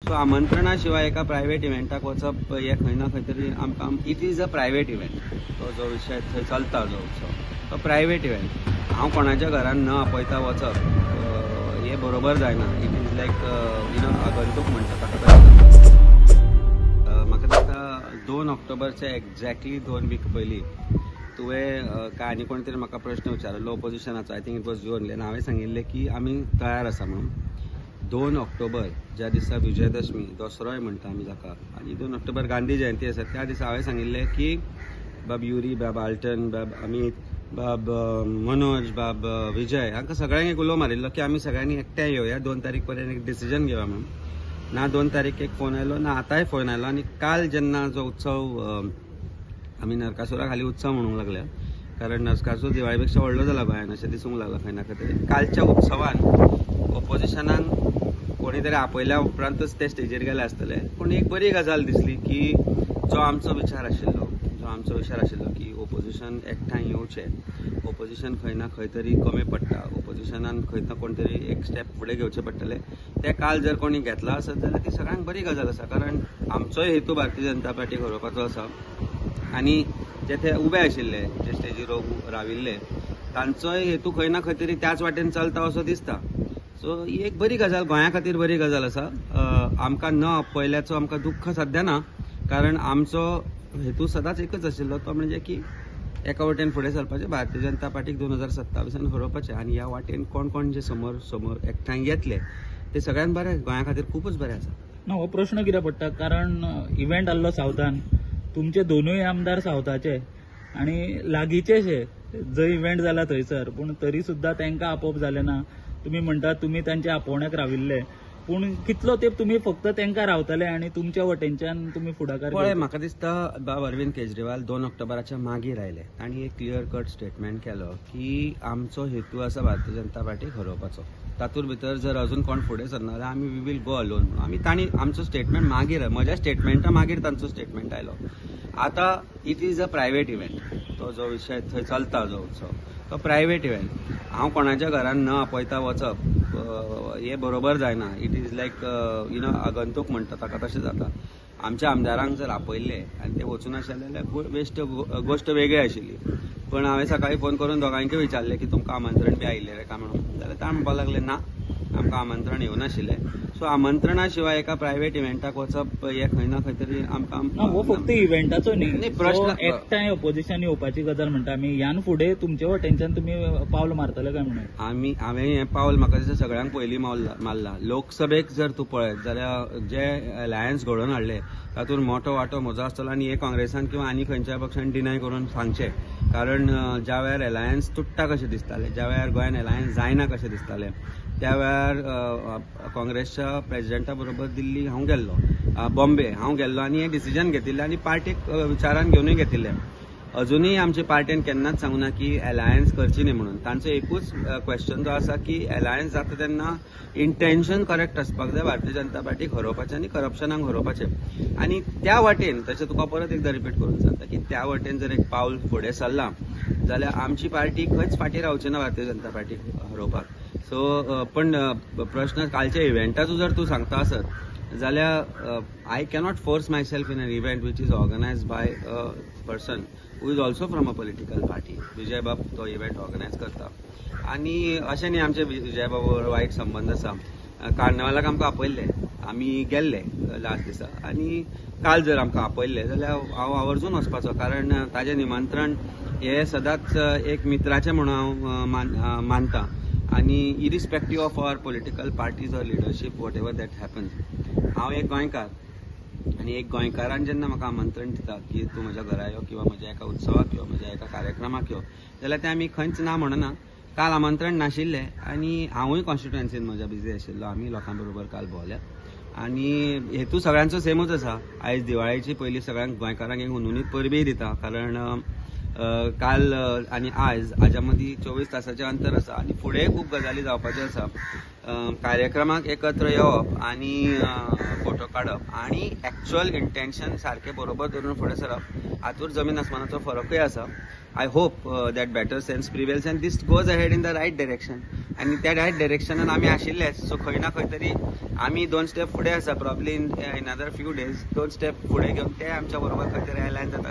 So आमंत्रणा शिवाय एका private इव्हेंटाक वचप हे खंय ना खंय तरी आमकां it is a private event. तो जो विशय थंय चलता जो उत्सव तो प्रायव्हेट इव्हेंट. हांव कोणाच्या घरान न आपयता वचप हे बरोबर जायना. इट इज लायक आगंतूक म्हणटा ताका म्हाका दिसता 2 ऑक्टोबरचे एक्झॅक्टली 2 वीक पयलीं तुवें काय आनी कोण तरी म्हाका प्रश्न विचारलो ओपोजिशनाचो. I think it was you only. हांवें सांगिल्लें की आमी तयार आसा म्हणून. 2 ऑक्टोबर ज्या दिसा विजयदशमी दसरोय म्हणटा आमी जाका आनी 2 ऑक्टोबर गांधी जयंती आसा त्या दिसा हांवें सांगिल्लें की बाब युरी, बाब आल्टन, बाब अमित, बाब मनोज, बाब विजय हांकां सगळ्यांक एक उलो मारिल्लो की आमी सगळ्यांनी एकठांय येवया 2 तारीख पर्यंत एक डिसिजन घेवया म्हणून. ना 2 तारीख एक फोन आयलो ना आतांय फोन आयलो. आनी काल जेन्ना जो उत्सव आमी नरकासुरा खाली उत्सव म्हणूंक लागल्या कारण नरकासूर दिवाळे पेक्षा व्हडलो जाला गोंयान अशें दिसूंक लागला खंय ना खंय तरी. कालच्या उत्सवान ओपोजिशनान कोणी तरी आपयल्या उपरांतच ते स्टेजीर गेले आसतले. पूण एक बरी गजाल दिसली की जो आमचो विचार आशिल्लो की ओपोजिशन एकठांय येवचें, ओपोजिशन खंय ना खंय तरी कमी पडटा, ओपोजिशनान खंय ना कोण तरी एक स्टेप फुडें घेवचें पडटलें ते काल जर कोणी घेतला आसत जाल्यार ती सगळ्यांक बरी गजाल आसा. कारण आमचोय हेतू भारतीय जनता पार्टीक हरोवपाचो आसा आनी जे ते उबे आशिल्ले जे स्टेजीर राविल्ले तांचोय हेतू खंय ना खंय तरी त्याच वाटेन चलता असो दिसता. सो ही एक बरी गजाल गोंया खातीर बरी गजाल आसा. आमकां न आपयल्याचो आमकां दुख्ख सध्या ना कारण आमचो हेतू सदांच एकच आशिल्लो तो म्हणजे की एका वटेन फुडें सरपाचें, भारतीय जनता पार्टीक 2027 हरोवपाचें आनी ह्या वाटेन कोण कोण जे समोर एकठांय येतले ते सगळ्यान बरें गोंया खातीर खूबच बरें आसा. ना हो प्रश्न कित्याक पडटा कारण इव्हेंट आसलो सावथान, तुमचे दोनूय आमदार सावथाचे आनी लागींचेशे जंय इव्हेंट जाला थंयसर, पूण तरी सुद्दां तांकां आपोवप जालें ना. तुम्ही म्हणटा तुम्ही तांच्या आपोवण्याक राविल्ले पूण कितलो तेंप तुम्ही फक्त तांकां रावतले आनी तुमच्या वटेनच्यान तुम्ही फुडाकार पळय म्हाका दिसता बाब अरविंद केजरीवाल 2 ऑक्टोबराच्या मागीर आयले तांणी एक क्लियर कट स्टेटमेंट केलो की आमचो हेतू आसा भारतीय जनता पार्टीक हरोवपाचो. तातूंत भितर जर अजून कोण फुडें सरना जाल्यार आमी वी वील गो अलोन म्हणून आमी तांणी आमचो स्टेटमेंट मागीर म्हज्या स्टेटमेंटा मागीर तांचो स्टेटमेंट आयलो. आतां it is a private event. तो जो विशय थंय चलता जो उत्सव तो प्रायव्हेट इव्हेंट. हांव कोणाच्या घरान न आपयता वचप हे बरोबर जायना. इट इज लायक आगंतूक म्हणटा ताका तशें जाता. आमच्या आमदारांक जर आपयल्ले आनी ते वचून आशिल्ले जाल्यार गोश्ट वेगळी आशिल्ली. पण हांवें सकाळीं फोन करून दोगांयकय विचारलें की तुमकां आमंत्रण बी आयिल्लें रे काय म्हणून जाल्यार तां म्हणपाक लागले ना आमकां आमंत्रण येवनाशिल्लें. सो आमंत्रणा शिवाय एका प्रायव्हेट इव्हेंटाक वचप हे खंय ना खंय तरी आमकां हो फक्त इव्हेंटाचो न्ही प्रश्न एकठांय ओपोजिशन येवपाची गजाल म्हणटा आमी. ह्यान फुडें तुमच्या वटेनच्यान तुमी पावल मारतले काय म्हणून हांवें हें पावल म्हाका दिसता सगळ्यांक पयलीं मारला. लोकसभेक जर तूं पळयत जाल्यार जे अलायन्स घडोवन हाडले तातूंत मोठो वांटो म्हजो आसतलो आनी हे काँग्रेसान किंवा आनी खंयच्याय पक्षान डिनाय करून सांगचें. कारण ज्या वेळार अलायन्स तुट्टा कशें दिसतालें, ज्या वेळार गोंयान अलायन्स जायना कशें दिसतालें त्या वेळार काँग्रेसच्या प्रेजिडेंटा बरोबर दिल्ली हांव गेल्लो, बॉम्बे हांव गेल्लो आनी हें डिसिजन घेतिल्लें आनी पार्टीक विचारान घेवनूय घेतिल्लें. अजुनूय आमचे पार्टीन केन्नाच सांगूं ना की अलायन्स करची न्ही म्हणून. तांचो एकूच क्वेश्चन जो आसा की अलायन्स जाता तेन्ना इंटेन्शन करेक्ट आसपाक जाय भारतीय जनता पार्टीक हरोवपाचें आनी करप्शनाक हरोवपाचें. आनी त्या वाटेन तशें तुका परत एकदां रिपीट करून सांगता की त्या वाटेन जर एक पावल फुडें सरलां जाल्यार आमची पार्टी खंयच फाटीं रावची ना भारतीय जनता पार्टीक हरोवपाक. सो पण प्रश्न कालच्या इव्हेंटाचो जर तूं सांगता आसत जाल्यार I cannot force myself in an event which is organised by a person who is also from a political party. Vijay बाब तो इव्हेंट ऑर्गनायज करता आनी अशें न्ही आमचे विजय बाब बरोबर वायट संबंद आसा. कार्निवालाक आमकां आपयल्ले, आमी गेल्ले लास्ट दिसा आनी काल जर आमकां आपयल्ले जाल्यार हांव आवर्जून वचपाचो कारण ताजें निमंत्रण हें सदांच एक मित्राचें म्हणून हांव मानतां. आनी irrespective of our political parties or leadership whatever that happens हांव एक गोंयकार आनी एक गोंयकारान जेन्ना म्हाका आमंत्रण दिता की तूं म्हज्या घरा यो किंवा म्हज्या एका उत्सवाक यो, म्हज्या एका कार्यक्रमाक यो जाल्यार तें आमी खंयच ना म्हणना. काल आमंत्रण नाशिल्लें आनी हांवूय कॉन्स्टिट्युएन्सीन म्हज्या बिजी आशिल्लो. आमी लोकां बरोबर काल भोंवल्यात आनी हेतू सगळ्यांचो सेमूच आसा. आयज दिवाळेची पयलीं सगळ्यांक गोंयकारांक एक उनुनीत परबीय दिता कारण काल आनी आज हाज्या मदीं 24 तासाचें अंतर आसा आनी फुडें खूब गजाली जावपाच्यो आसा. कार्यक्रमाक एकत्र येवप आनी फोटो काडप आनी एक्च्युअल इंटेन्शन सारकें बरोबर धरून फुडें सरप हातूंत जमीन आसमानाचो फरकूय आसा. I hope that better sense prevails and this goes ahead in the right direction आनी त्या रायट डायरेक्शनान आमी आशिल्लेच. सो खंय ना खंय तरी आमी 2 स्टेप फुडें आसा. Probably in other few days 2 step फुडें घेवन ते आमच्या बरोबर खंय तरी अलायन जाता